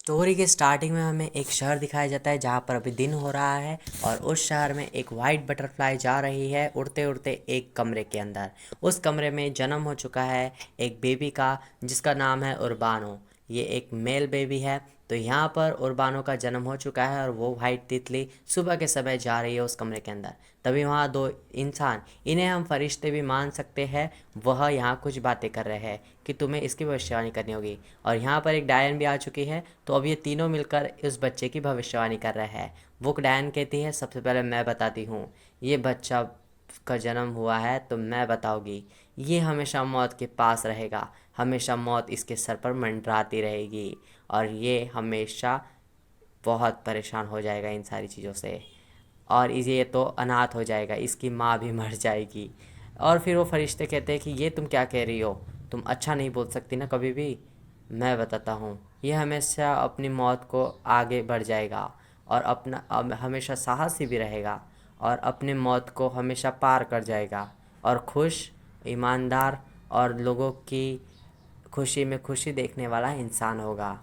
Story के starting में हमें एक शहर दिखाया जाता है जहाँ पर अभी दिन हो रहा है और उस शहर में एक वाइट बटरफ्लाई जा रही है उड़ते उड़ते एक कमरे के अंदर। उस कमरे में जन्म हो चुका है एक बेबी का जिसका नाम है उर्बानो। ये एक मेल बेबी है। तो यहाँ पर उर्बानो का जन्म हो चुका है और वो वाइट तितली सुबह के समय जा रही है उस कमरे के अंदर। तभी वहाँ दो इंसान, इन्हें हम फरिश्ते भी मान सकते हैं, वह यहाँ कुछ बातें कर रहे हैं कि तुम्हें इसकी भविष्यवाणी करनी होगी। और यहाँ पर एक डायन भी आ चुकी है। तो अब ये तीनों मिलकर इस बच्चे की भविष्यवाणी कर रहे हैं। वो डायन कहती है सबसे पहले मैं बताती हूँ, ये बच्चा का जन्म हुआ है तो मैं बताऊँगी, ये हमेशा मौत के पास रहेगा, हमेशा मौत इसके सर पर मंडराती रहेगी और ये हमेशा बहुत परेशान हो जाएगा इन सारी चीज़ों से। और ये तो अनाथ हो जाएगा, इसकी माँ भी मर जाएगी। और फिर वो फरिश्ते कहते हैं कि ये तुम क्या कह रही हो, तुम अच्छा नहीं बोल सकती ना कभी भी। मैं बताता हूँ, ये हमेशा अपनी मौत को आगे बढ़ जाएगा और हमेशा साहसी भी रहेगा और अपने मौत को हमेशा पार कर जाएगा और खुश, ईमानदार और लोगों की खुशी में खुशी देखने वाला इंसान होगा।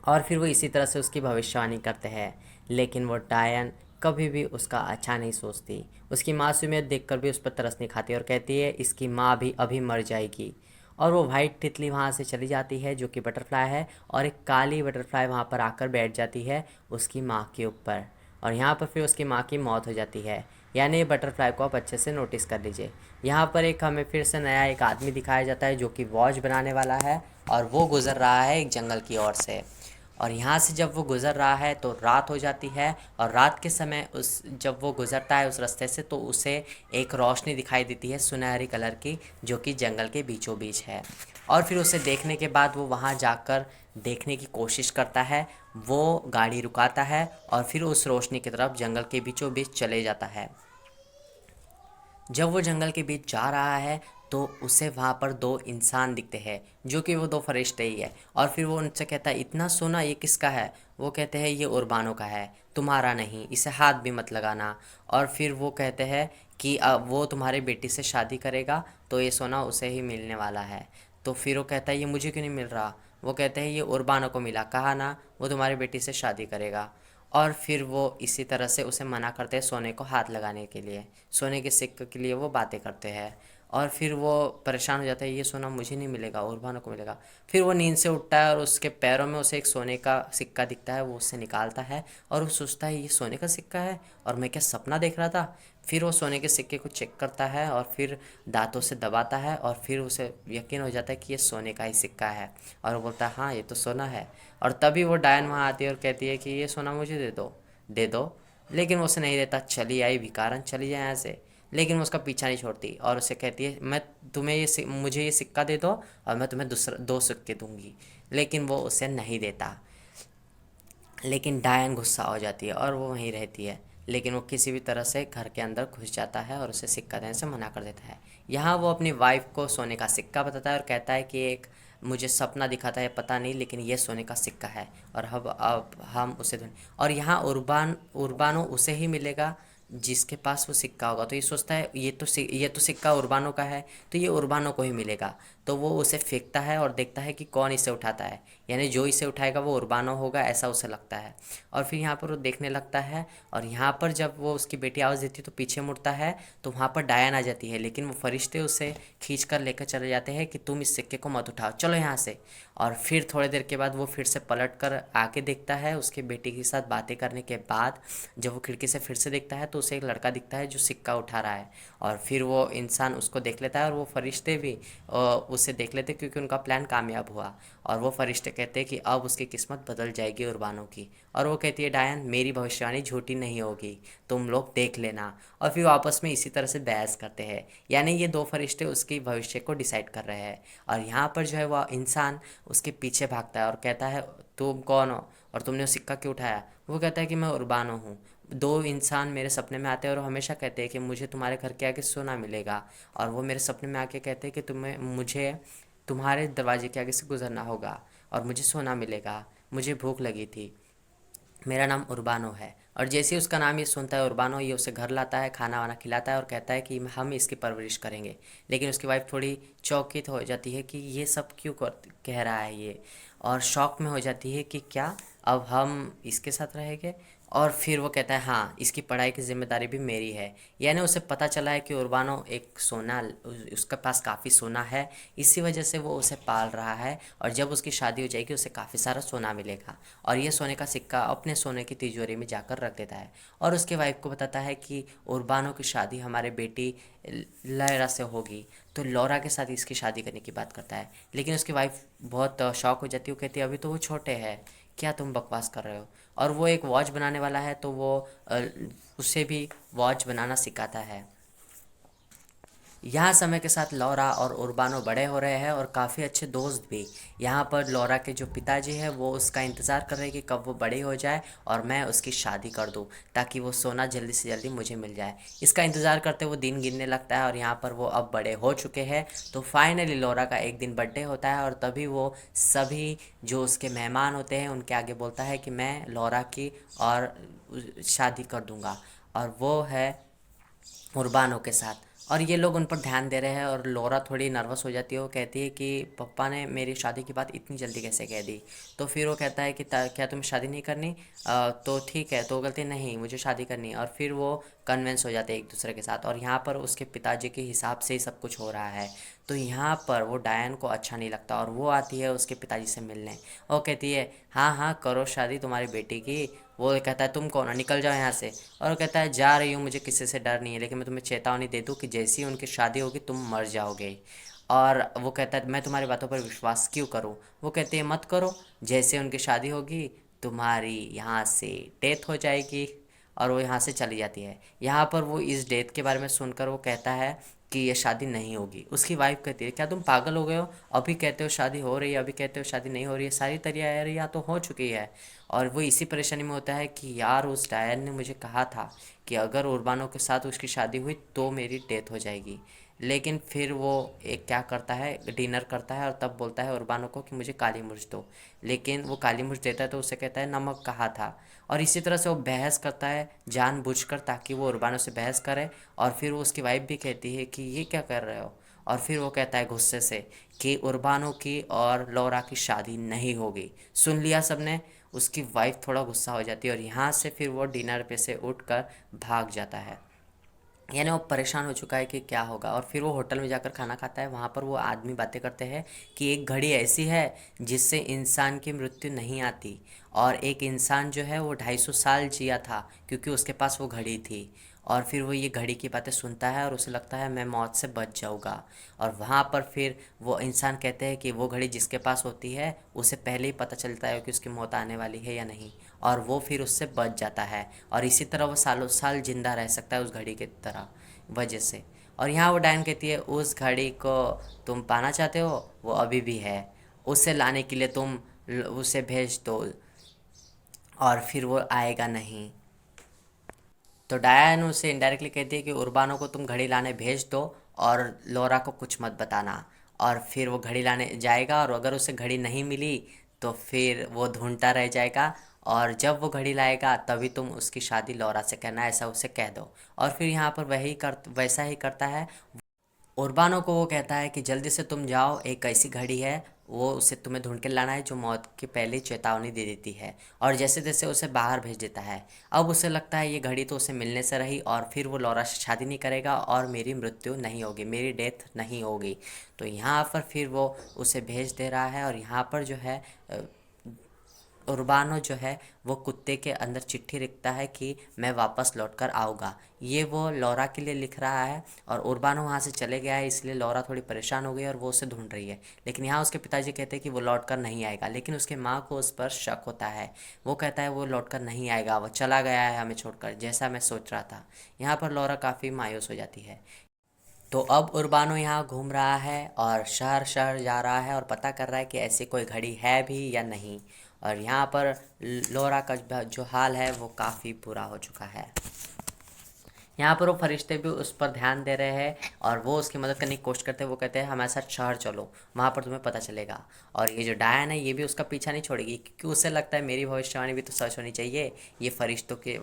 और फिर वो इसी तरह से उसकी भविष्यवाणी करते हैं। लेकिन वो डायन कभी भी उसका अच्छा नहीं सोचती। उसकी मासूमियत देखकर भी उस पर तरस नहीं खाती और कहती है इसकी माँ भी अभी मर जाएगी। और वो वाइट तितली वहाँ से चली जाती है जो कि बटरफ्लाई है, और एक काली बटरफ्लाई वहाँ पर आकर बैठ जाती है उसकी माँ के ऊपर। और यहाँ पर फिर उसकी माँ की मौत हो जाती है। यानी ये बटरफ्लाई को आप अच्छे से नोटिस कर लीजिए। यहाँ पर एक हमें फिर से नया एक आदमी दिखाया जाता है जो कि वॉच बनाने वाला है और वो गुज़र रहा है एक जंगल की ओर से। और यहाँ से जब वो गुज़र रहा है तो रात हो जाती है और रात के समय उस जब वो गुज़रता है उस रास्ते से तो उसे एक रोशनी दिखाई देती है सुनहरी कलर की, जो कि जंगल के बीचों बीच है। और फिर उसे देखने के बाद वो वहाँ जाकर देखने की कोशिश करता है। वो गाड़ी रुकाता है और फिर उस रोशनी की तरफ जंगल के बीचों बीच चले जाता है। जब वो जंगल के बीच जा रहा है तो उसे वहाँ पर दो इंसान दिखते हैं जो कि वो दो फरिश्ते ही है। और फिर वो उनसे कहता है इतना सोना ये किसका है। वो कहते हैं ये उर्बानो का है, तुम्हारा नहीं, इसे हाथ भी मत लगाना। और फिर वो कहते हैं कि वो तुम्हारी बेटी से शादी करेगा तो ये सोना उसे ही मिलने वाला है। तो फिर वो कहता है ये मुझे क्यों नहीं मिल रहा। वो कहते हैं ये उर्बानो को मिला, कहा ना वो तुम्हारी बेटी से शादी करेगा। और फिर वो इसी तरह से उसे मना करते हैं सोने को हाथ लगाने के लिए, सोने के सिक्के के लिए वो बातें करते हैं। और फिर वो परेशान हो जाता है ये सोना मुझे नहीं मिलेगा, उर्बानो को मिलेगा। फिर वो नींद से उठता है और उसके पैरों में उसे एक सोने का सिक्का दिखता है, वो उससे निकालता है और वो सोचता है ये सोने का सिक्का है और मैं क्या सपना देख रहा था। फिर वो सोने के सिक्के को चेक करता है और फिर दांतों से दबाता है और फिर उसे यकीन हो जाता है कि ये सोने का ही सिक्का है। और वो बोलता है हाँ ये तो सोना है। और तभी वो डायन वहाँ आती है और कहती है कि ये सोना मुझे दे दो, दे दो। लेकिन वो उसे नहीं देता, चली आई भिखारन, चली जाए यहाँ से। लेकिन वो उसका पीछा नहीं छोड़ती और उसे कहती है मैं तुम्हें मुझे ये सिक्का दे दो और मैं तुम्हें दूसरा दो सिक्के दूंगी। लेकिन वो उसे नहीं देता। लेकिन डायन गुस्सा हो जाती है और वो वहीं रहती है। लेकिन वो किसी भी तरह से घर के अंदर घुस जाता है और उसे सिक्का देने से मना कर देता है। यहाँ वो अपनी वाइफ को सोने का सिक्का बताता है और कहता है कि एक मुझे सपना दिखा था, ये पता नहीं, लेकिन ये सोने का सिक्का है और अब हम उसे ढूंढ। और यहाँ उर्बानो उसे ही मिलेगा जिसके पास वो सिक्का होगा। तो ये सोचता है ये तो सिक्का उर्बानो का है तो ये उर्बानो को ही मिलेगा। तो वो उसे फेंकता है और देखता है कि कौन इसे उठाता है। यानी जो इसे उठाएगा वो उर्बानो होगा, ऐसा उसे लगता है। और फिर यहाँ पर वो देखने लगता है। और यहाँ पर जब वो उसकी बेटी आवाज़ देती है तो पीछे मुड़ता है तो वहाँ पर डायन आ जाती है। लेकिन वो फरिश्ते उसे खींच कर लेकर चले जाते हैं कि तुम इस सिक्के को मत उठाओ, चलो यहाँ से। और फिर थोड़ी देर के बाद वो फिर से पलट कर आके देखता है उसके बेटी के साथ बातें करने के बाद। जब वो खिड़की से फिर से देखता है तो उसे एक लड़का दिखता है जो सिक्का उठा रहा है। और फिर वो इंसान उसको देख लेता है और वो फरिश्ते भी उसे देख लेते क्योंकि उनका प्लान कामयाब हुआ। और वो फरिश्ते कहते हैं कि अब उसकी किस्मत बदल जाएगी उर्बानो की। और वो कहती है डायन मेरी भविष्यवाणी झूठी नहीं होगी, तुम लोग देख लेना। और फिर वो आपस में इसी तरह से बहस करते हैं। यानी ये दो फरिश्ते उसकी भविष्य को डिसाइड कर रहे हैं। और यहाँ पर जो है वह इंसान उसके पीछे भागता है और कहता है तुम कौन हो और तुमने वो सिक्का क्यों उठाया। वो कहता है कि मैं उर्बानो हूँ। दो इंसान मेरे सपने में आते हैं और हमेशा कहते हैं कि मुझे तुम्हारे घर के आगे सोना मिलेगा। और वो मेरे सपने में आके कहते हैं कि तुम्हें मुझे तुम्हारे दरवाजे के आगे से गुजरना होगा और मुझे सोना मिलेगा, मुझे भूख लगी थी, मेरा नाम उर्बानो है। और जैसे ही उसका नाम ये सुनता है उर्बानो, ये उसे घर लाता है, खाना वाना खिलाता है और कहता है कि हम इसकी परवरिश करेंगे। लेकिन उसकी वाइफ थोड़ी चौकित हो जाती है कि ये सब क्यों कह रहा है ये। और शॉक में हो जाती है कि क्या अब हम इसके साथ रहेंगे। और फिर वो कहता है हाँ, इसकी पढ़ाई की जिम्मेदारी भी मेरी है। यानी उसे पता चला है कि उर्बानो एक सोना, उसके पास काफ़ी सोना है, इसी वजह से वो उसे पाल रहा है। और जब उसकी शादी हो जाएगी उसे काफ़ी सारा सोना मिलेगा, और ये सोने का सिक्का अपने सोने की तिजोरी में जाकर रख देता है। और उसके वाइफ को बताता है कि उर्बानो की शादी हमारे बेटी लयरा से होगी, तो लौरा के साथ इसकी शादी करने की बात करता है। लेकिन उसकी वाइफ बहुत शॉक हो जाती है, वो कहती है अभी तो वो छोटे हैं, क्या तुम बकवास कर रहे हो। और वो एक वॉच बनाने वाला है, तो वो उसे भी वॉच बनाना सिखाता है। यहाँ समय के साथ लौरा और उर्बानो बड़े हो रहे हैं और काफ़ी अच्छे दोस्त भी। यहाँ पर लौरा के जो पिताजी है वो उसका इंतज़ार कर रहे हैं कि कब वो बड़ी हो जाए और मैं उसकी शादी कर दूँ, ताकि वो सोना जल्दी से जल्दी मुझे मिल जाए। इसका इंतज़ार करते वो दिन गिनने लगता है, और यहाँ पर वो अब बड़े हो चुके हैं। तो फाइनली लौरा का एक दिन बर्थडे होता है, और तभी वो सभी जो उसके मेहमान होते हैं उनके आगे बोलता है कि मैं लौरा की और शादी कर दूँगा, और वो है उर्बानो के साथ। और ये लोग उन पर ध्यान दे रहे हैं, और लौरा थोड़ी नर्वस हो जाती है। वो कहती है कि पापा ने मेरी शादी की बात इतनी जल्दी कैसे कह दी। तो फिर वो कहता है कि क्या तुम्हें शादी नहीं करनी? तो ठीक है। तो वो कहती है नहीं, मुझे शादी करनी है। और फिर वो कन्वेंस हो जाते हैं एक दूसरे के साथ, और यहाँ पर उसके पिताजी के हिसाब से ही सब कुछ हो रहा है। तो यहाँ पर वो डायन को अच्छा नहीं लगता, और वो आती है उसके पिताजी से मिलने। वो कहती है हाँ हाँ, करो शादी तुम्हारी बेटी की। वो कहता है तुम कौन हो, निकल जाओ यहाँ से। और वो कहता है जा रही हूँ, मुझे किसी से डर नहीं है, लेकिन मैं तुम्हें चेतावनी दे दूँ कि जैसी ही उनकी शादी होगी तुम मर जाओगे। और वो कहता है मैं तुम्हारी बातों पर विश्वास क्यों करूँ। वो कहती है मत करो, जैसे उनकी शादी होगी तुम्हारी यहाँ से डेथ हो जाएगी। और वो यहाँ से चली जाती है। यहाँ पर वो इस डेथ के बारे में सुनकर वो कहता है कि ये शादी नहीं होगी। उसकी वाइफ कहती है क्या तुम पागल हो गए हो, अभी कहते हो शादी हो रही है, अभी कहते हो शादी नहीं हो रही है, सारी तैयारियाँ तो हो चुकी है। और वो इसी परेशानी में होता है कि यार उस डायन ने मुझे कहा था कि अगर उर्बानो के साथ उसकी शादी हुई तो मेरी डेथ हो जाएगी। लेकिन फिर वो एक क्या करता है, डिनर करता है, और तब बोलता है उर्बानो को कि मुझे काली मिर्च दो। लेकिन वो काली मिर्च देता है तो उसे कहता है नमक कहा था। और इसी तरह से वो बहस करता है जानबूझकर, ताकि वो उर्बानो से बहस करे। और फिर वो उसकी वाइफ भी कहती है कि ये क्या कर रहे हो। और फिर वो कहता है गुस्से से कि उर्बानो की और लौरा की शादी नहीं होगी। सुन लिया सबने। उसकी वाइफ थोड़ा गुस्सा हो जाती है, और यहाँ से फिर वो डिनर पे से उठकर भाग जाता है। यानी वो परेशान हो चुका है कि क्या होगा। और फिर वो होटल में जाकर खाना खाता है। वहाँ पर वो आदमी बातें करते हैं कि एक घड़ी ऐसी है जिससे इंसान की मृत्यु नहीं आती, और एक इंसान जो है वो 250 साल जिया था क्योंकि उसके पास वो घड़ी थी। और फिर वो ये घड़ी की बातें सुनता है और उसे लगता है मैं मौत से बच जाऊंगा। और वहाँ पर फिर वो इंसान कहते हैं कि वो घड़ी जिसके पास होती है उसे पहले ही पता चलता है कि उसकी मौत आने वाली है या नहीं, और वो फिर उससे बच जाता है। और इसी तरह वो सालों साल जिंदा रह सकता है उस घड़ी की तरह वजह से। और यहाँ वो डायन कहती है उस घड़ी को तुम पाना चाहते हो, वो अभी भी है, उसे लाने के लिए तुम उसे भेज दो, और फिर वो आएगा नहीं। तो डायन उसे इनडायरेक्टली कहती है कि उर्बानो को तुम घड़ी लाने भेज दो, और लोरा को कुछ मत बताना। और फिर वो घड़ी लाने जाएगा, और अगर उसे घड़ी नहीं मिली तो फिर वो ढूंढता रह जाएगा। और जब वो घड़ी लाएगा तभी तुम उसकी शादी लोरा से करना, ऐसा उसे कह दो। और फिर यहाँ पर वैसा ही करता है। उर्बानो को वो कहता है कि जल्दी से तुम जाओ, एक ऐसी घड़ी है वो उसे तुम्हें ढूंढ के लाना है जो मौत की पहले चेतावनी दे देती है। और जैसे तैसे उसे बाहर भेज देता है। अब उसे लगता है ये घड़ी तो उसे मिलने से रही, और फिर वो लौरा से शादी नहीं करेगा और मेरी मृत्यु नहीं होगी, मेरी डेथ नहीं होगी। तो यहाँ पर फिर वो उसे भेज दे रहा है। और यहाँ पर जो है उर्बानो जो है वो कुत्ते के अंदर चिट्ठी लिखता है कि मैं वापस लौट कर आऊँगा। ये वो लौरा के लिए लिख रहा है। और उर्बानो वहाँ से चले गया है, इसलिए लौरा थोड़ी परेशान हो गई और वो उसे ढूंढ रही है। लेकिन यहाँ उसके पिताजी कहते हैं कि वो लौट कर नहीं आएगा, लेकिन उसके माँ को उस पर शक होता है। वो कहता है वो लौट कर नहीं आएगा, वो चला गया है हमें छोड़कर, जैसा मैं सोच रहा था। यहाँ पर लौरा काफ़ी मायूस हो जाती है। तो अब उर्बानो यहाँ घूम रहा है और शहर शहर जा रहा है और पता कर रहा है कि ऐसी कोई घड़ी है भी या नहीं। और यहाँ पर लोरा का जो हाल है वो काफ़ी बुरा हो चुका है। यहाँ पर वो फरिश्ते भी उस पर ध्यान दे रहे हैं, और वो उसकी मदद करने की कोशिश करते हैं। वो कहते हैं हमारे साथ शहर चलो, वहाँ पर तुम्हें पता चलेगा। और ये जो डायन है ये भी उसका पीछा नहीं छोड़ेगी, क्योंकि उसे लगता है मेरी भविष्यवाणी भी तो सच होनी चाहिए, ये फरिश्तों के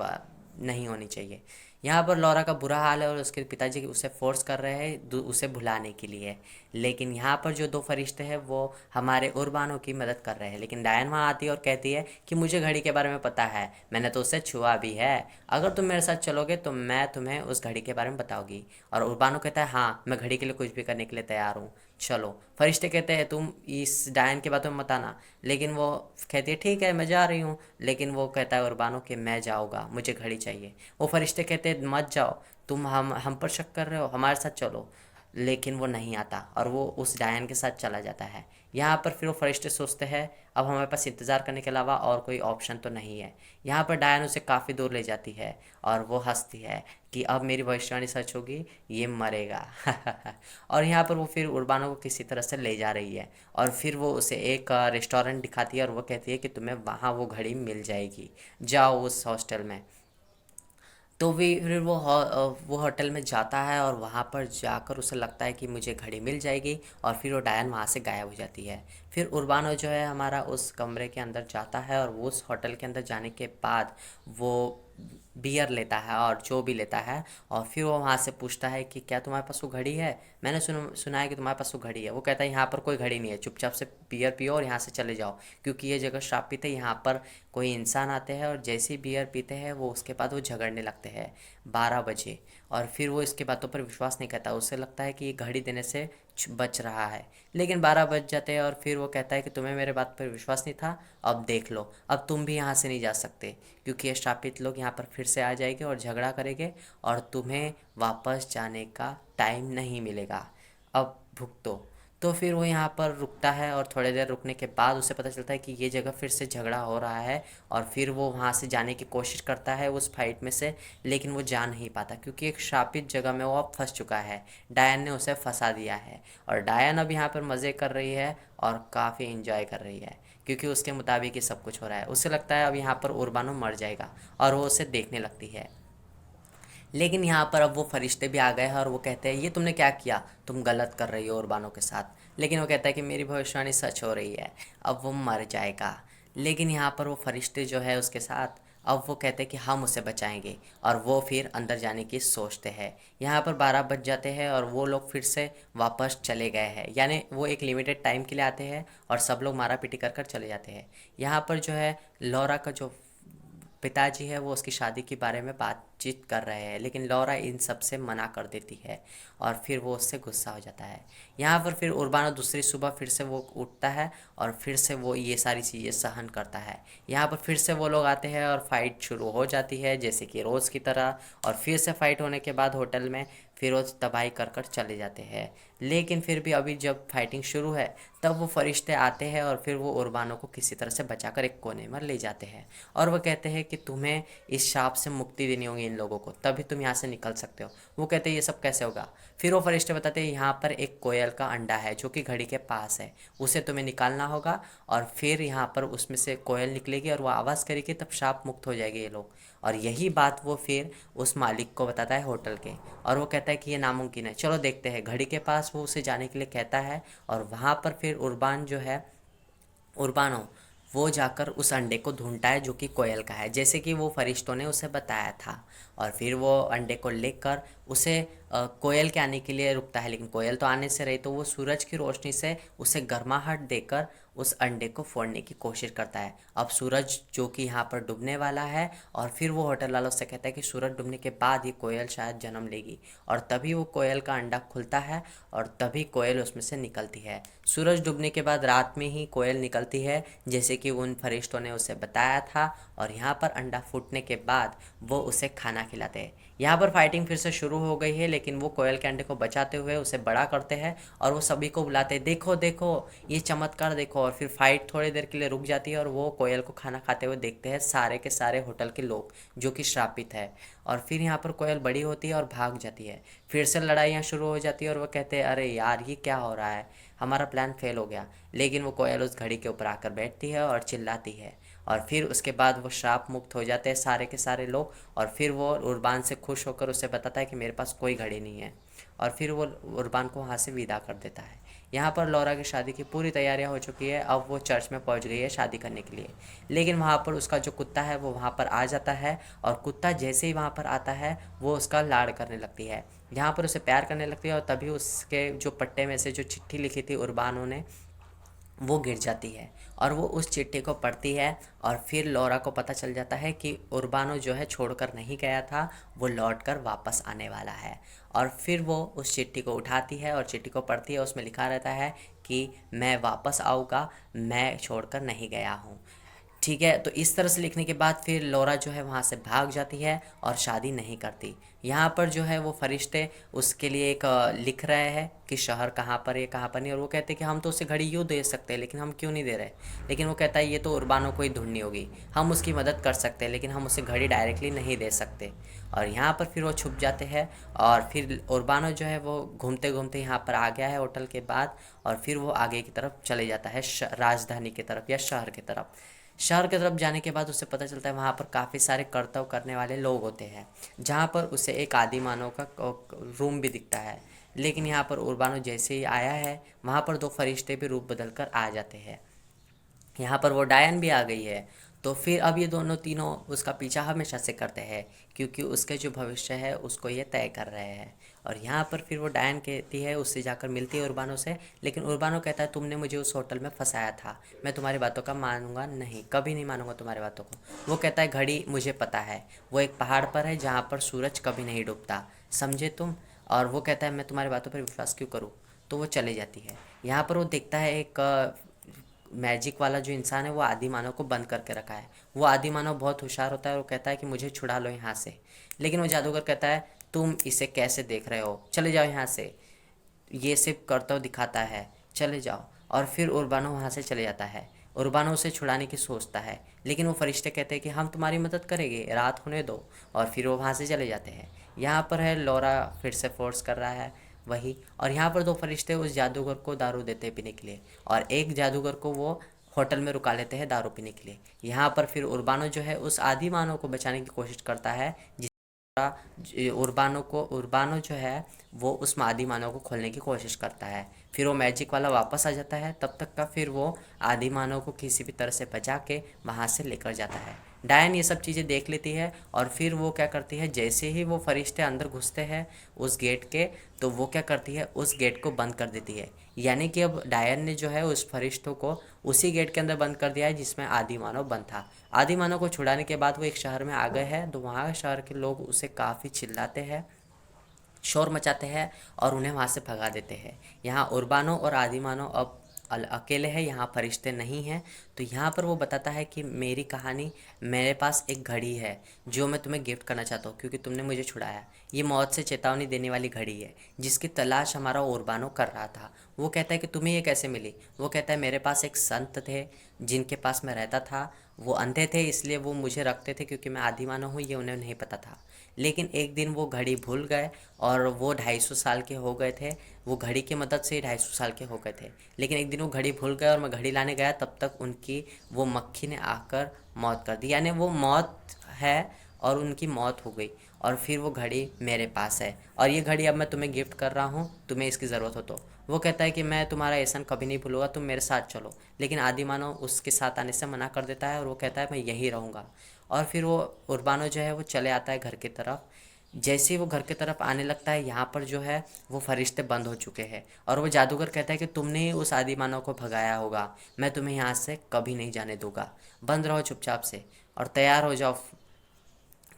नहीं होनी चाहिए। यहाँ पर लौरा का बुरा हाल है और उसके पिताजी उसे फोर्स कर रहे हैं उसे भुलाने के लिए। लेकिन यहाँ पर जो दो फरिश्ते हैं वो हमारे उर्बानों की मदद कर रहे हैं। लेकिन डायन वहाँ आती है और कहती है कि मुझे घड़ी के बारे में पता है, मैंने तो उसे छुआ भी है, अगर तुम मेरे साथ चलोगे तो मैं तुम्हें उस घड़ी के बारे में बताऊंगी। और उर्बानो कहता है हाँ, मैं घड़ी के लिए कुछ भी करने के लिए तैयार हूँ, चलो। फरिश्ते कहते हैं तुम इस डायन की बातों में मत आना। लेकिन वो कहती है ठीक है मैं जा रही हूँ। लेकिन वो कहता है उर्बानो कि मैं जाऊँगा, मुझे घड़ी चाहिए। वो फरिश्ते कहते हैं मत जाओ, तुम हम पर शक कर रहे हो, हमारे साथ चलो। लेकिन वो नहीं आता और वो उस डायन के साथ चला जाता है। यहाँ पर फिर वो फरिश्ते सोचते हैं अब हमारे पास इंतज़ार करने के अलावा और कोई ऑप्शन तो नहीं है। यहाँ पर डायन उसे काफ़ी दूर ले जाती है और वो हंसती है कि अब मेरी भविष्यवाणी सच होगी, ये मरेगा। और यहाँ पर वो फिर उर्बानो को किसी तरह से ले जा रही है और फिर वो उसे एक रेस्टोरेंट दिखाती है और वो कहती है कि तुम्हें वहाँ वो घड़ी मिल जाएगी, जाओ उस हॉस्टल में। तो फिर वो होटल में जाता है और वहाँ पर जाकर उसे लगता है कि मुझे घड़ी मिल जाएगी और फिर वो डायन वहाँ से गायब हो जाती है। फिर उर्बानो जो है हमारा उस कमरे के अंदर जाता है और वो उस होटल के अंदर जाने के बाद वो बियर लेता है और जो भी लेता है और फिर वो वहाँ से पूछता है कि क्या तुम्हारे पास वो घड़ी है, मैंने सुना है कि तुम्हारे पास वो घड़ी है। वो कहता है यहाँ पर कोई घड़ी नहीं है, चुपचाप से बियर पियो और यहाँ से चले जाओ, क्योंकि ये जगह श्रापित है, यहाँ पर कोई इंसान आते हैं और जैसे ही बियर पीते हैं वो उसके बाद वो झगड़ने लगते हैं 12 बजे। और फिर वो इसके बातों पर विश्वास नहीं करता, उसे लगता है कि ये घड़ी देने से बच रहा है। लेकिन 12 बज जाते हैं और फिर वो कहता है कि तुम्हें मेरे बात पर विश्वास नहीं था, अब देख लो, अब तुम भी यहाँ से नहीं जा सकते, क्योंकि ये श्रापित लोग यहाँ पर फिर से आ जाएंगे और झगड़ा करेंगे और तुम्हें वापस जाने का टाइम नहीं मिलेगा, अब भुगतो। तो फिर वो यहाँ पर रुकता है और थोड़ी देर रुकने के बाद उसे पता चलता है कि ये जगह फिर से झगड़ा हो रहा है और फिर वो वहाँ से जाने की कोशिश करता है उस फाइट में से। लेकिन वो जा नहीं पाता क्योंकि एक शापित जगह में वो अब फंस चुका है, डायन ने उसे फंसा दिया है। और डायन अब यहाँ पर मज़े कर रही है और काफ़ी इंजॉय कर रही है क्योंकि उसके मुताबिक ही सब कुछ हो रहा है। उसे लगता है अब यहाँ पर उर्बानो मर जाएगा और वो उसे देखने लगती है। लेकिन यहाँ पर अब वो फरिश्ते भी आ गए हैं और वो कहते हैं ये तुमने क्या किया, तुम गलत कर रही हो उर्बानो के साथ। लेकिन वो कहता है कि मेरी भविष्यवाणी सच हो रही है, अब वो मर जाएगा। लेकिन यहाँ पर वो फरिश्ते जो है उसके साथ अब वो कहते हैं कि हम उसे बचाएंगे और वो फिर अंदर जाने की सोचते हैं। यहाँ पर 12 बज जाते हैं और वो लोग फिर से वापस चले गए हैं, यानी वो एक लिमिटेड टाइम के लिए आते हैं और सब लोग मारा पीटी कर कर चले जाते हैं। यहाँ पर जो है लौरा का जो पिताजी है वो उसकी शादी के बारे में बातचीत कर रहे हैं, लेकिन लौरा इन सब से मना कर देती है और फिर वो उससे गुस्सा हो जाता है। यहाँ पर फिर उर्बानो दूसरी सुबह फिर से वो उठता है और फिर से वो ये सारी चीज़ें सहन करता है। यहाँ पर फिर से वो लोग आते हैं और फाइट शुरू हो जाती है जैसे कि रोज़ की तरह। और फिर से फाइट होने के बाद होटल में फिर वो तबाही कर कर चले जाते हैं। लेकिन फिर भी अभी जब फाइटिंग शुरू है तब वो फरिश्ते आते हैं और फिर वो उर्बानो को किसी तरह से बचाकर एक कोने में ले जाते हैं और वो कहते हैं कि तुम्हें इस शाप से मुक्ति देनी होगी इन लोगों को, तभी तुम यहाँ से निकल सकते हो। वो कहते हैं ये सब कैसे होगा। फिर वो फरिश्ते बताते हैं यहाँ पर एक कोयल का अंडा है जो कि घड़ी के पास है, उसे तुम्हें निकालना होगा और फिर यहाँ पर उसमें से कोयल निकलेगी और वो आवाज़ करेगी, तब शाप मुक्त हो जाएंगे ये लोग। और यही बात वो फिर उस मालिक को बताता है होटल के और वो कहता है कि ये नामुमकिन है, चलो देखते हैं। घड़ी के पास वो उसे जाने के लिए कहता है और वहाँ पर फिर उर्बान जो है उर्बानो वो जाकर उस अंडे को ढूंढता है जो कि कोयल का है, जैसे कि वो फरिश्तों ने उसे बताया था। और फिर वो अंडे को लेकर उसे कोयल के आने के लिए रुकता है, लेकिन कोयल तो आने से रही, तो वो सूरज की रोशनी से उसे गर्माहट देकर उस अंडे को फोड़ने की कोशिश करता है। अब सूरज जो कि यहाँ पर डूबने वाला है और फिर वो होटल वालों से कहता है कि सूरज डूबने के बाद ये कोयल शायद जन्म लेगी। और तभी वो कोयल का अंडा खुलता है और तभी कोयल उसमें से निकलती है। सूरज डूबने के बाद रात में ही कोयल निकलती है जैसे कि उन फरिश्तों ने उसे बताया था। और यहाँ पर अंडा फूटने के बाद वो उसे खाना खिलाते हैं। यहाँ पर फाइटिंग फिर से शुरू हो गई है, लेकिन वो कोयल के अंडे को बचाते हुए उसे बड़ा करते हैं और वो सभी को बुलाते हैं, देखो देखो ये चमत्कार देखो। और फिर फाइट थोड़ी देर के लिए रुक जाती है और वो कोयल को खाना खाते हुए देखते हैं सारे के सारे होटल के लोग जो कि श्रापित है। और फिर यहाँ पर कोयल बड़ी होती है और भाग जाती है। फिर से लड़ाइयाँ शुरू हो जाती है और वो कहते हैं अरे यार ये क्या हो रहा है, हमारा प्लान फेल हो गया। लेकिन वो कोयल उस घड़ी के ऊपर आकर बैठती है और चिल्लाती है और फिर उसके बाद वो श्राप मुक्त हो जाते हैं सारे के सारे लोग। और फिर वो उर्बान से खुश होकर उसे बताता है कि मेरे पास कोई घड़ी नहीं है और फिर वो उर्बान को वहाँ से विदा कर देता है। यहाँ पर लौरा की शादी की पूरी तैयारियां हो चुकी है। अब वो चर्च में पहुँच गई है शादी करने के लिए। लेकिन वहाँ पर उसका जो कुत्ता है वो वहाँ पर आ जाता है, और कुत्ता जैसे ही वहाँ पर आता है वो उसका लाड़ करने लगती है, यहाँ पर उसे प्यार करने लगती है। और तभी उसके जो पट्टे में से जो चिट्ठी लिखी थी उर्बानो ने, वो गिर जाती है, और वो उस चिट्ठी को पढ़ती है। और फिर लौरा को पता चल जाता है कि उर्बानो जो है छोड़कर नहीं गया था, वो लौटकर वापस आने वाला है। और फिर वो उस चिट्ठी को उठाती है और चिट्ठी को पढ़ती है। उसमें लिखा रहता है कि मैं वापस आऊँगा, मैं छोड़कर नहीं गया हूँ। ठीक है, तो इस तरह से लिखने के बाद फिर लौरा जो है वहाँ से भाग जाती है और शादी नहीं करती। यहाँ पर जो है वो फरिश्ते उसके लिए एक लिख रहे हैं कि शहर कहाँ पर है कहाँ पर नहीं, और वो कहते हैं कि हम तो उसे घड़ी यूँ दे सकते हैं, लेकिन हम क्यों नहीं दे रहे। लेकिन वो कहता है ये तो उर्बानो को ही ढूंढनी होगी, हम उसकी मदद कर सकते हैं लेकिन हम उसे घड़ी डायरेक्टली नहीं दे सकते। और यहाँ पर फिर वो छुप जाते हैं, और फिर उर्बानो जो है वो घूमते घूमते यहाँ पर आ गया है होटल के बाद, और फिर वो आगे की तरफ चले जाता है राजधानी की तरफ या शहर की तरफ। शहर की तरफ जाने के बाद उसे पता चलता है वहाँ पर काफ़ी सारे कर्तव्य करने वाले लोग होते हैं, जहाँ पर उसे एक आदि मानव का रूम भी दिखता है। लेकिन यहाँ पर उर्बानो जैसे ही आया है, वहाँ पर दो फरिश्ते भी रूप बदल कर आ जाते हैं। यहाँ पर वो डायन भी आ गई है। तो फिर अब ये दोनों तीनों उसका पीछा हमेशा से करते हैं, क्योंकि उसके जो भविष्य है उसको ये तय कर रहे हैं। और यहाँ पर फिर वो डायन कहती है, उससे जाकर मिलती है उर्बानो से। लेकिन उर्बानो कहता है तुमने मुझे उस होटल में फंसाया था, मैं तुम्हारी बातों का मानूंगा नहीं, कभी नहीं मानूंगा तुम्हारी बातों को। वो कहता है घड़ी मुझे पता है, वो एक पहाड़ पर है जहाँ पर सूरज कभी नहीं डूबता, समझे तुम। और वो कहता है मैं तुम्हारी बातों पर विश्वास क्यों करूँ। तो वो चली जाती है। यहाँ पर वो देखता है एक मैजिक वाला जो इंसान है वो आदि मानव को बंद करके रखा है। वो आदि मानव बहुत होशियार होता है और वो कहता है कि मुझे छुड़ा लो यहाँ से। लेकिन वो जादूगर कहता है तुम इसे कैसे देख रहे हो, चले जाओ यहाँ से, ये सिर्फ कर्तव्य दिखाता है, चले जाओ। और फिर उर्बानो वहाँ से चले जाता है। उर्बानो उसे छुड़ाने की सोचता है, लेकिन वो फरिश्ते कहते हैं कि हम तुम्हारी मदद करेंगे, रात होने दो। और फिर वो वहाँ से चले जाते हैं। यहाँ पर है लौरा फिर से फोर्स कर रहा है वही। और यहाँ पर दो फरिश्ते उस जादूगर को दारू देते हैं पीने के लिए, और एक जादूगर को वो होटल में रुका लेते हैं दारू पीने के लिए। यहाँ पर फिर उर्बानो जो है उस आदि मानव को बचाने की कोशिश करता है, उर्बानो जो है वो उस आदि मानव को खोलने की कोशिश करता है। फिर वो मैजिक वाला वापस आ जाता है, तब तक का फिर वो आदि मानव को किसी भी तरह से बचा के वहाँ से लेकर जाता है। डायन ये सब चीज़ें देख लेती है, और फिर वो क्या करती है, जैसे ही वो फरिश्ते अंदर घुसते हैं उस गेट के, तो वो क्या करती है उस गेट को बंद कर देती है। यानी कि अब डायन ने जो है उस फरिश्तों को उसी गेट के अंदर बंद कर दिया है जिसमें आदि मानव बंद था। आदि मानव को छुड़ाने के बाद वो एक शहर में आ गए हैं, तो वहाँ शहर के लोग उसे काफ़ी चिल्लाते हैं, शोर मचाते हैं, और उन्हें वहाँ से भगा देते हैं। यहाँ उर्बानो और आदि मानव अब अकेले हैं, यहाँ फरिश्ते नहीं हैं। तो यहाँ पर वो बताता है कि मेरी कहानी, मेरे पास एक घड़ी है जो मैं तुम्हें गिफ्ट करना चाहता हूँ क्योंकि तुमने मुझे छुड़ाया। ये मौत से चेतावनी देने वाली घड़ी है जिसकी तलाश हमारा उर्बानो कर रहा था। वो कहता है कि तुम्हें ये कैसे मिली। वो कहता है मेरे पास एक संत थे जिनके पास मैं रहता था, वो अंधे थे इसलिए वो मुझे रखते थे क्योंकि मैं आदिमानव हूँ, ये उन्हें नहीं पता था। लेकिन एक दिन वो घड़ी भूल गए, और वो 250 साल के हो गए थे। वो घड़ी की मदद से ही 250 साल के हो गए थे। लेकिन एक दिन वो घड़ी भूल गए और मैं घड़ी लाने गया, तब तक उनकी वो मक्खी ने आकर मौत कर दी, यानी वो मौत है और उनकी मौत हो गई। और फिर वो घड़ी मेरे पास है, और ये घड़ी अब मैं तुम्हें गिफ्ट कर रहा हूँ, तुम्हें इसकी ज़रूरत हो तो। वो कहता है कि मैं तुम्हारा एहसान कभी नहीं भूलूंगा, तुम मेरे साथ चलो। लेकिन आदिमानव उसके साथ आने से मना कर देता है, और वो कहता है मैं यहीं रहूँगा। और फिर वो उर्बानो जो है वो चले आता है घर की तरफ। जैसे ही वो घर की तरफ आने लगता है, यहाँ पर जो है वो फरिश्ते बंद हो चुके हैं, और वो जादूगर कहता है कि तुमने ही उस आदिमानव को भगाया होगा, मैं तुम्हें यहाँ से कभी नहीं जाने दूंगा, बंद रहो चुपचाप से और तैयार हो जाओ।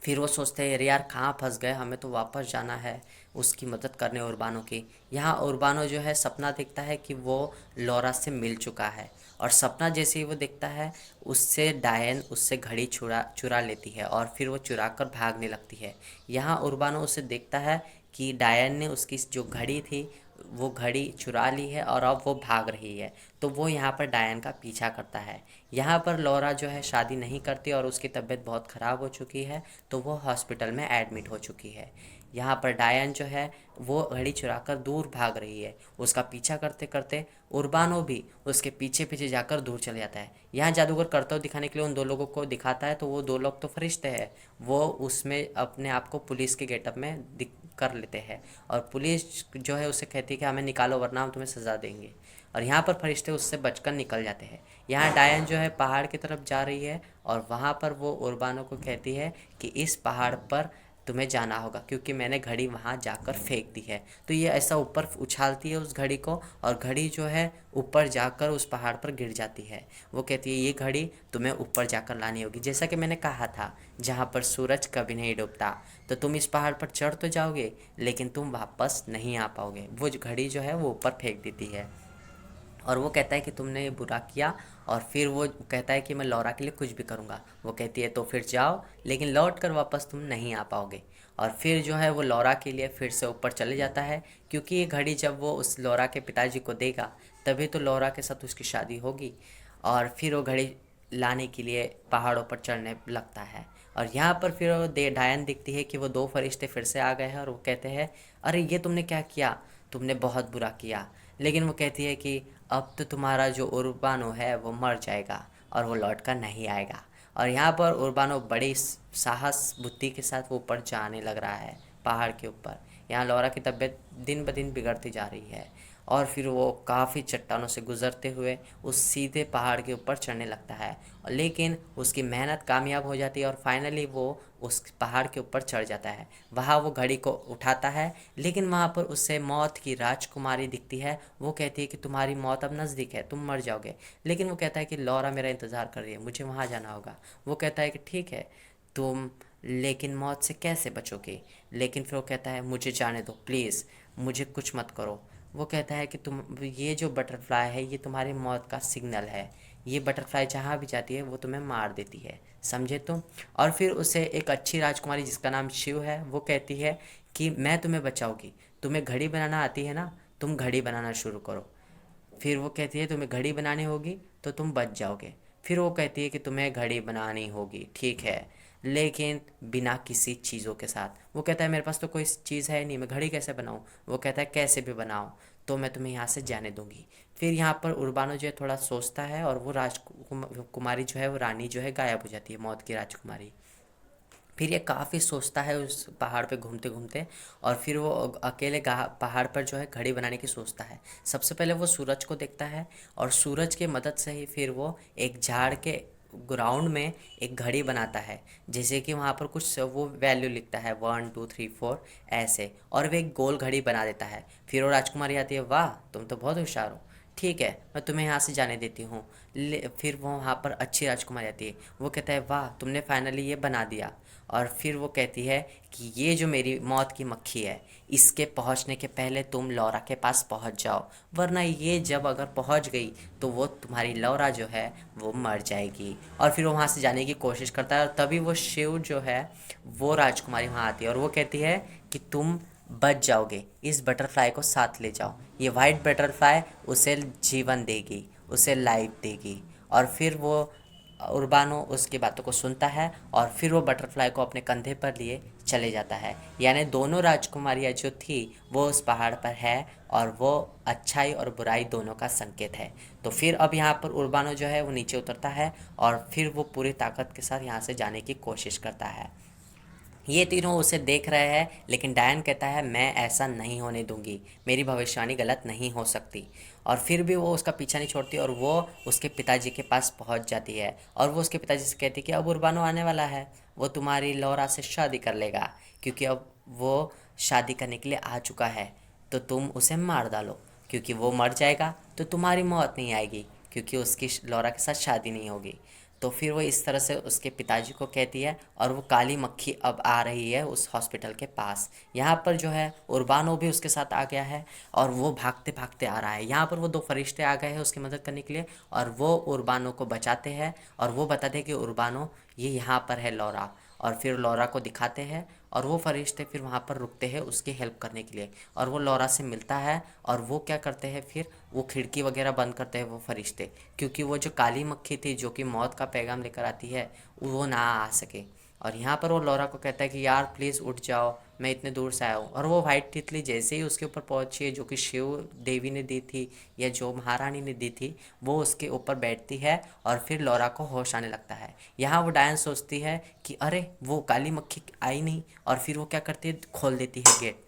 फिर वो सोचते हैं अरे यार कहाँ फंस गए, हमें तो वापस जाना है उसकी मदद करने उर्बानो की। यहाँ उर्बानो जो है सपना देखता है कि वो लौरा से मिल चुका है, और सपना जैसे ही वो देखता है उससे डायन उससे घड़ी चुरा चुरा लेती है, और फिर वो चुरा कर भागने लगती है। यहाँ उर्बानो उसे देखता है कि डायन ने उसकी जो घड़ी थी वो घड़ी चुरा ली है और अब वो भाग रही है। तो वो यहाँ पर डायन का पीछा करता है। यहाँ पर लौरा जो है शादी नहीं करती और उसकी तबीयत बहुत ख़राब हो चुकी है, तो वो हॉस्पिटल में एडमिट हो चुकी है। यहाँ पर डायन जो है वो घड़ी चुराकर दूर भाग रही है। उसका पीछा करते करते उर्बानो भी उसके पीछे पीछे जाकर दूर चले जाता है। यहाँ जादूगर कर्तव्य दिखाने के लिए उन दो लोगों को दिखाता है, तो वो दो लोग तो फरिश्ते हैं, वो उसमें अपने आप को पुलिस के गेटअप में कर लेते हैं। और पुलिस जो है उसे कहती है कि हमें निकालो वरना हम तुम्हें सज़ा देंगे। और यहाँ पर फरिश्ते उससे बचकर निकल जाते हैं। यहाँ डायन जो है पहाड़ की तरफ जा रही है और वहाँ पर वो उर्बानो को कहती है कि इस पहाड़ पर तुम्हें जाना होगा क्योंकि मैंने घड़ी वहाँ जाकर फेंक दी है। तो ये ऐसा ऊपर उछालती है उस घड़ी को और घड़ी जो है ऊपर जाकर उस पहाड़ पर गिर जाती है। वो कहती है ये घड़ी तुम्हें ऊपर जाकर लानी होगी, जैसा कि मैंने कहा था जहाँ पर सूरज कभी नहीं डूबता। तो तुम इस पहाड़ पर चढ़ तो जाओगे लेकिन तुम वापस नहीं आ पाओगे। वो जो घड़ी जो है वो ऊपर फेंक देती है और वो कहता है कि तुमने ये बुरा किया। और फिर वो कहता है कि मैं लौरा के लिए कुछ भी करूँगा। वो कहती है तो फिर जाओ लेकिन लौट कर वापस तुम नहीं आ पाओगे। और फिर जो है वो लौरा के लिए फिर से ऊपर चले जाता है क्योंकि ये घड़ी जब वो उस लौरा के पिताजी को देगा तभी तो लौरा के साथ उसकी शादी होगी। और फिर वो घड़ी लाने के लिए पहाड़ों पर चढ़ने लगता है। और यहाँ पर फिर वो डायन दिखती है कि वो दो फरिश्ते फिर से आ गए हैं और वो कहते हैं अरे ये तुमने क्या किया, तुमने बहुत बुरा किया। लेकिन वो कहती है कि अब तो तुम्हारा जो उर्बानो है वो मर जाएगा और वो लौट कर नहीं आएगा। और यहाँ पर उर्बानो बड़ी साहस बुद्धि के साथ वो ऊपर जाने लग रहा है पहाड़ के ऊपर। यहाँ लौरा की तबीयत दिन ब दिन बिगड़ती जा रही है और फिर वो काफ़ी चट्टानों से गुजरते हुए उस सीधे पहाड़ के ऊपर चढ़ने लगता है। लेकिन उसकी मेहनत कामयाब हो जाती है और फाइनली वो उस पहाड़ के ऊपर चढ़ जाता है। वहाँ वो घड़ी को उठाता है लेकिन वहाँ पर उससे मौत की राजकुमारी दिखती है। वो कहती है कि तुम्हारी मौत अब नज़दीक है, तुम मर जाओगे। लेकिन वो कहता है कि लौरा मेरा इंतज़ार कर रही है, मुझे वहाँ जाना होगा। वो कहता है कि ठीक है तुम लेकिन मौत से कैसे बचोगे। लेकिन फिर वो कहता है मुझे जाने दो प्लीज़, मुझे कुछ मत करो। वो कहता है कि तुम ये जो बटरफ्लाई है ये तुम्हारी मौत का सिग्नल है। ये बटरफ्लाई जहाँ भी जाती है वो तुम्हें मार देती है, समझे तुम। और फिर उसे एक अच्छी राजकुमारी जिसका नाम शिव है वो कहती है कि मैं तुम्हें बचाऊंगी, तुम्हें घड़ी बनाना आती है ना, तुम घड़ी बनाना शुरू करो। फिर वो कहती है तुम्हें घड़ी बनानी होगी तो तुम बच जाओगे। फिर वो कहती है कि तुम्हें घड़ी बनानी होगी ठीक है लेकिन बिना किसी चीज़ों के साथ। वो कहता है मेरे पास तो कोई चीज़ है नहीं, मैं घड़ी कैसे बनाऊँ। वो कहता है कैसे भी बनाओ तो मैं तुम्हें यहाँ से जाने दूंगी। फिर यहाँ पर उर्बानो जो है थोड़ा सोचता है और वो राजकुमारी जो है वो रानी जो है गायब हो जाती है, मौत की राजकुमारी। फिर ये काफ़ी सोचता है उस पहाड़ पे घूमते घूमते और फिर वो अकेले पहाड़ पर जो है घड़ी बनाने की सोचता है। सबसे पहले वो सूरज को देखता है और सूरज की मदद से ही फिर वो एक झाड़ के ग्राउंड में एक घड़ी बनाता है। जैसे कि वहाँ पर कुछ वो वैल्यू लिखता है 1 2 3 4 ऐसे, और वो एक गोल घड़ी बना देता है। फिर वो राजकुमारी आती है, वाह तुम तो बहुत होशियार हो, ठीक है मैं तुम्हें यहाँ से जाने देती हूँ। फिर वो वहाँ पर अच्छी राजकुमारी आती है। वो कहता है वाह तुमने फाइनली ये बना दिया। और फिर वो कहती है कि ये जो मेरी मौत की मक्खी है इसके पहुंचने के पहले तुम लौरा के पास पहुंच जाओ, वरना ये जब अगर पहुंच गई तो वो तुम्हारी लौरा जो है वो मर जाएगी। और फिर वो वहाँ से जाने की कोशिश करता है और तभी वो शिव जो है वो राजकुमारी वहाँ आती है और वो कहती है कि तुम बच जाओगे, इस बटरफ्लाई को साथ ले जाओ, ये वाइट बटरफ्लाई उसे जीवन देगी, उसे लाइफ देगी। और फिर वो उर्बानो उसकी बातों को सुनता है और फिर वो बटरफ्लाई को अपने कंधे पर लिए चले जाता है। यानी दोनों राजकुमारियाँ जो थी वो उस पहाड़ पर है और वो अच्छाई और बुराई दोनों का संकेत है। तो फिर अब यहाँ पर उर्बानो जो है वो नीचे उतरता है और फिर वो पूरी ताकत के साथ यहाँ से जाने की कोशिश करता है। ये तीनों उसे देख रहे हैं लेकिन डायन कहता है मैं ऐसा नहीं होने दूंगी, मेरी भविष्यवाणी गलत नहीं हो सकती। और फिर भी वो उसका पीछा नहीं छोड़ती और वो उसके पिताजी के पास पहुंच जाती है और वो उसके पिताजी से कहती है कि अब उर्बानो आने वाला है, वो तुम्हारी लौरा से शादी कर लेगा क्योंकि अब वो शादी करने के लिए आ चुका है। तो तुम उसे मार डालो क्योंकि वो मर जाएगा तो तुम्हारी मौत नहीं आएगी क्योंकि उसकी लौरा के साथ शादी नहीं होगी। तो फिर वो इस तरह से उसके पिताजी को कहती है और वो काली मक्खी अब आ रही है उस हॉस्पिटल के पास। यहाँ पर जो है उर्बानो भी उसके साथ आ गया है और वो भागते भागते आ रहा है। यहाँ पर वो दो फरिश्ते आ गए हैं उसकी मदद करने के लिए और वो उर्बानो को बचाते हैं और वो बताते हैं कि उर्बानो ये यहाँ पर है लौरा। और फिर लौरा को दिखाते हैं और वो फरिश्ते फिर वहाँ पर रुकते हैं उसकी हेल्प करने के लिए और वो लौरा से मिलता है। और वो क्या करते हैं फिर वो खिड़की वगैरह बंद करते हैं वो फरिश्ते, क्योंकि वो जो काली मक्खी थी जो कि मौत का पैगाम लेकर आती है वो ना आ सके। और यहाँ पर वो लौरा को कहता है कि यार प्लीज़ उठ जाओ, मैं इतने दूर से आया हूँ। और वो वाइट तितली जैसे ही उसके ऊपर पहुँची है, जो कि शिव देवी ने दी थी या जो महारानी ने दी थी, वो उसके ऊपर बैठती है और फिर लौरा को होश आने लगता है। यहाँ वो डायन सोचती है कि अरे वो काली मक्खी आई नहीं, और फिर वो क्या करती है, खोल देती है गेट।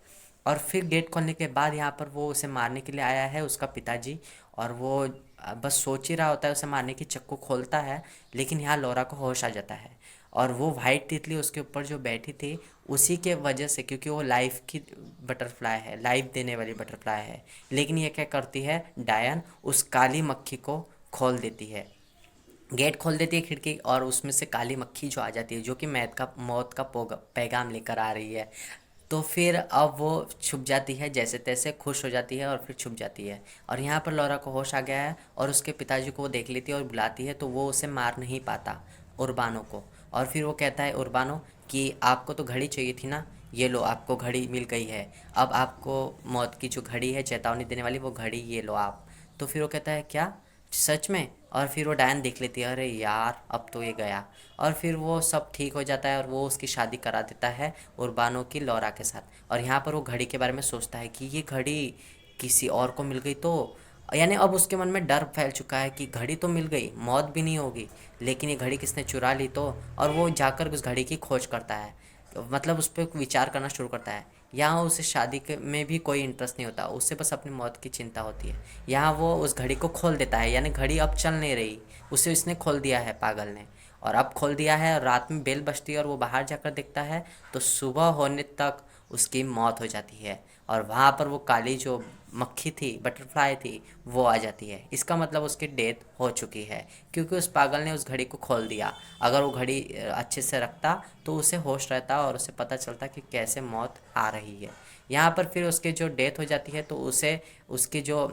और फिर गेट खोलने के बाद यहाँ पर वो उसे मारने के लिए आया है, उसका पिताजी। और वो बस सोच ही रहा होता है उसे मारने की, चक्कू खोलता है, लेकिन यहाँ लौरा को होश आ जाता है। और वो वाइट तितली उसके ऊपर जो बैठी थी, उसी के वजह से, क्योंकि वो लाइफ की बटरफ्लाई है, लाइफ देने वाली बटरफ्लाई है, लेकिन ये क्या करती है, डायन उस काली मक्खी को खोल देती है, गेट खोल देती है खिड़की, और उसमें से काली मक्खी जो आ जाती है, जो कि मौत का पैगाम लेकर आ रही है। तो फिर अब वो छुप जाती है, जैसे तैसे खुश हो जाती है और फिर छुप जाती है। और यहाँ पर लौरा को होश आ गया है, और उसके पिताजी को वो देख लेती है और बुलाती है, तो वो उसे मार नहीं पाता, उर्बानो को। और फिर वो कहता है, उर्बानो, कि आपको तो घड़ी चाहिए थी ना, ये लो आपको घड़ी मिल गई है, अब आपको मौत की जो घड़ी है, चेतावनी देने वाली, वो घड़ी ये लो आप। तो फिर वो कहता है, क्या, सच में? और फिर वो डायन देख लेती है, अरे यार अब तो ये गया। और फिर वो सब ठीक हो जाता है, और वो उसकी शादी करा देता है उर्बानो की लौरा के साथ। और यहाँ पर वो घड़ी के बारे में सोचता है कि ये घड़ी किसी और को मिल गई तो, यानी अब उसके मन में डर फैल चुका है कि घड़ी तो मिल गई, मौत भी नहीं होगी, लेकिन ये घड़ी किसने चुरा ली तो। और वो जाकर उस घड़ी की खोज करता है, तो मतलब उस पर विचार करना शुरू करता है। यहाँ उसे शादी के में भी कोई इंटरेस्ट नहीं होता, उससे बस अपनी मौत की चिंता होती है। यहाँ वो उस घड़ी को खोल देता है, यानी घड़ी अब चल नहीं रही, उसे इसने खोल दिया है, पागल ने। और अब खोल दिया है, और रात में बेल बजती है, और वो बाहर जाकर देखता है, तो सुबह होने तक उसकी मौत हो जाती है। और वहाँ पर वो काली जो मक्खी थी, बटरफ्लाई थी, वो आ जाती है। इसका मतलब उसकी डेथ हो चुकी है, क्योंकि उस पागल ने उस घड़ी को खोल दिया। अगर वो घड़ी अच्छे से रखता तो उसे होश रहता, और उसे पता चलता कि कैसे मौत आ रही है। यहाँ पर फिर उसके जो डेथ हो जाती है, तो उसे उसकी जो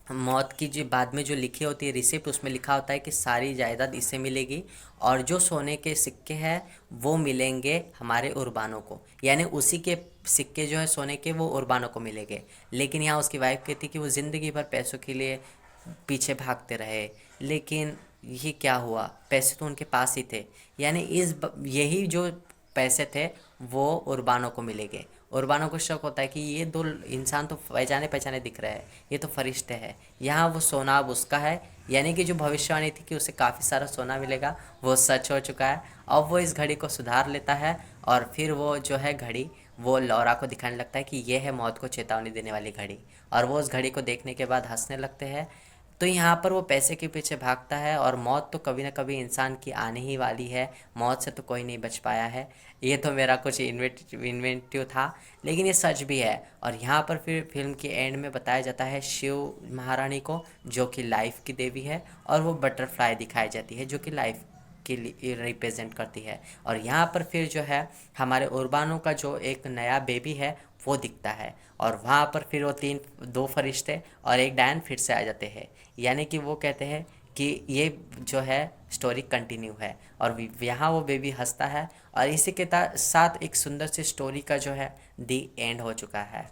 मौत की जो बाद में जो लिखी होती है रिसिप्ट, उसमें लिखा होता है कि सारी जायदाद इसे मिलेगी, और जो सोने के सिक्के हैं वो मिलेंगे हमारे उर्बानों को, यानी उसी के सिक्के जो है सोने के, वो उर्बानों को मिलेंगे। लेकिन यहाँ उसकी वाइफ कहती कि वो ज़िंदगी भर पैसों के लिए पीछे भागते रहे, लेकिन ये क्या हुआ, पैसे तो उनके पास ही थे, यानी यही जो पैसे थे वो उर्बानों को मिलेंगे। उर्बानों को शक होता है कि ये दो इंसान तो पहचाने पहचाने दिख रहे हैं, ये तो फरिश्ते हैं। यहाँ वो सोना अब उसका है, यानी कि जो भविष्यवाणी थी कि उसे काफ़ी सारा सोना मिलेगा, वो सच हो चुका है। अब वो इस घड़ी को सुधार लेता है, और फिर वो जो है घड़ी, वो लौरा को दिखाने लगता है कि ये है मौत को चेतावनी देने वाली घड़ी। और वो उस घड़ी को देखने के बाद हंसने लगते हैं। तो यहाँ पर वो पैसे के पीछे भागता है, और मौत तो कभी ना कभी इंसान की आने ही वाली है, मौत से तो कोई नहीं बच पाया है। ये तो मेरा कुछ इन्वेंटिव था, लेकिन ये सच भी है। और यहाँ पर फिर फिल्म के एंड में बताया जाता है शिव महारानी को, जो कि लाइफ की देवी है, और वो बटरफ्लाई दिखाई जाती है, जो कि लाइफ के लिए रिप्रेजेंट करती है। और यहाँ पर फिर जो है हमारे उर्बानों का जो एक नया बेबी है, वो दिखता है। और वहाँ पर फिर वो दो फरिश्ते और एक डायन फिर से आ जाते हैं, यानी कि वो कहते हैं कि ये जो है स्टोरी कंटिन्यू है। और यहाँ वो बेबी हंसता है, और इसी के साथ एक सुंदर सी स्टोरी का जो है दी एंड हो चुका है।